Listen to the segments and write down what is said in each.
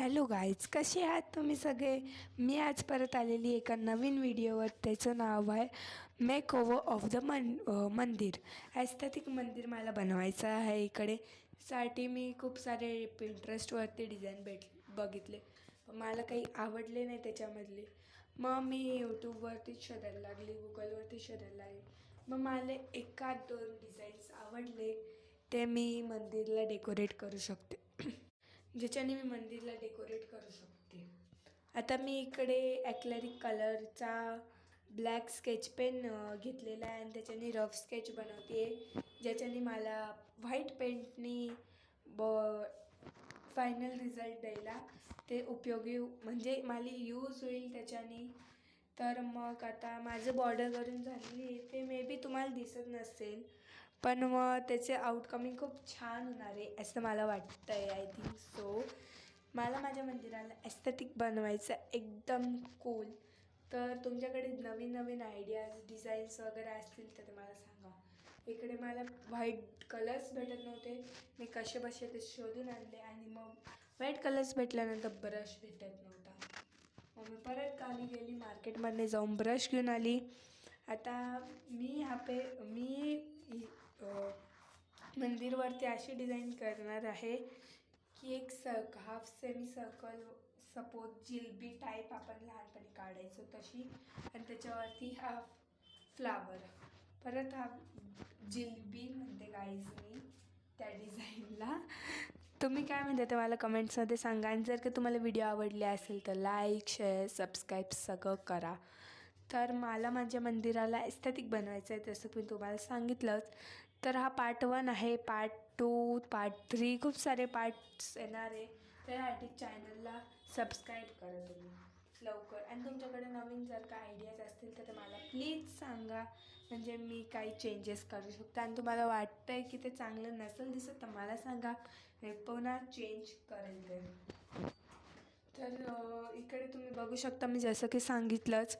Hello guys, कसे आहात तुम्ही सगळे. मी आज परत आलेली एका नवीन व्हिडिओवर. त्याचं नाव आहे मेक ओव्हर ऑफ द मंदिर. ॲस्थेटिक मंदिर मला बनवायचं आहे. इकडे साठी मी खूप सारे पिंटरेस्टवरती डिझाईन बघितले, पण मला काही आवडले नाही त्याच्यामधले. मग मी यूट्यूबवरतीच शोधायला लागली, गुगलवरती शोधायला लागली. मग मला एकाद दोन डिझाईन्स आवडले, ते मी मंदिरला डेकोरेट करू शकते ज्याच्याने मी मंदिरला डेकोरेट करू शकते. आता मी इकडे ॲक्लॅरिक कलरचा ब्लॅक स्केच पेन घेतलेला आहे आणि त्याच्याने रफ स्केच बनवते आहे, ज्याच्याने मला व्हाईट पेंटनी फायनल रिझल्ट द्यायला ते उपयोगी, म्हणजे मला यूज होईल त्याच्याने. तर मग आता माझं बॉर्डर करून झालेली आहे, ते मे बी तुम्हाला दिसत नसेल, पण मग त्याचे आउटकमिंग खूप छान होणार आहे असं मला वाटतं आहे. I think so. मला माझ्या मंदिराला ॲस्थेटिक बनवायचं एकदम कूल. तर तुमच्याकडे नवीन नवीन आयडियाज, डिझाईन्स वगैरे असतील तर ते मला सांगा. इकडे मला व्हाईट कलर्स भेटत नव्हते, मी कसे बसे ते शोधून आणले. आणि मग व्हाईट कलर्स भेटल्यानंतर ब्रश भेटत नव्हता, मग मी परत खाली गेली, मार्केटमध्ये जाऊन ब्रश घेऊन आली. आता मी मंदिरवरती अशी डिझाईन करणार आहे की एक half semi circle, suppose jalebi type आपण लहानपणी काढायचो तशी, आणि त्याच्यावरती हा फ्लावर, परत हा जिलबी म्हणते गाईज मी त्या डिझाईनला. तुम्ही काय म्हणता ते मला कमेंट्समध्ये सांगा. आणि जर का तुम्हाला व्हिडिओ आवडले असेल तर लाईक, शेअर, सबस्क्राईब सगळं करा. तर मला माझ्या मंदिराला ॲस्थेटिक बनवायचं आहे, तसं मी तुम्हाला सांगितलंच. तर हा पार्ट 1 आहे. पार्ट 2, पार्ट 3 खूप सारे पार्ट्स येणार आहे. त्यासाठी चॅनलला सबस्क्राईब करा तुम्ही लवकर. आणि तुमच्याकडे नवीन जर का आयडियाज असतील तर ते मला प्लीज सांगा, म्हणजे मी काही चेंजेस करू शकते. आणि तुम्हाला वाटतं आहे की ते चांगलं नसेल दिसत तर मला सांगा, मी पुन्हा चेंज करेल ते. तर इकडे तुम्ही बघू शकता, मी जसं की सांगितलंच,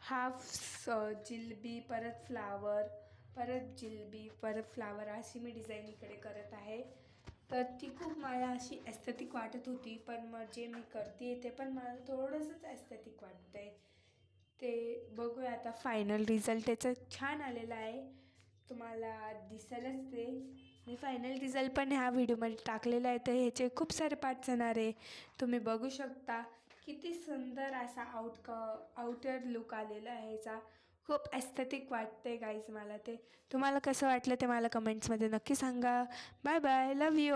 हाफ जिलबी, परत फ्लावर, परत जिलबी, परत फ्लावर, अशी मी डिझाईन इकडे करत आहे. तर ती खूप मला अशी ॲस्थेटिक वाटत होती, पण मग जे मी करते ते पण मला थोडंसंच ॲस्थेटिक वाटतं आहे. ते बघूया आता फायनल रिझल्ट त्याचं छान आलेला आहे, तुम्हाला दिसेलच ते. मी फायनल रिझल्ट पण ह्या व्हिडिओमध्ये टाकलेला आहे, तर ह्याचे खूप सारे पार्ट्स येणार आहे. तुम्ही बघू शकता किती सुंदर असा आउटर लुक आलेला आहे ह्याचा. खूप ॲस्थेटिक वाटते गाईज मला ते. तुम्हाला कसं वाटलं ते मला कमेंट्समध्ये नक्की सांगा. Bye bye, love you.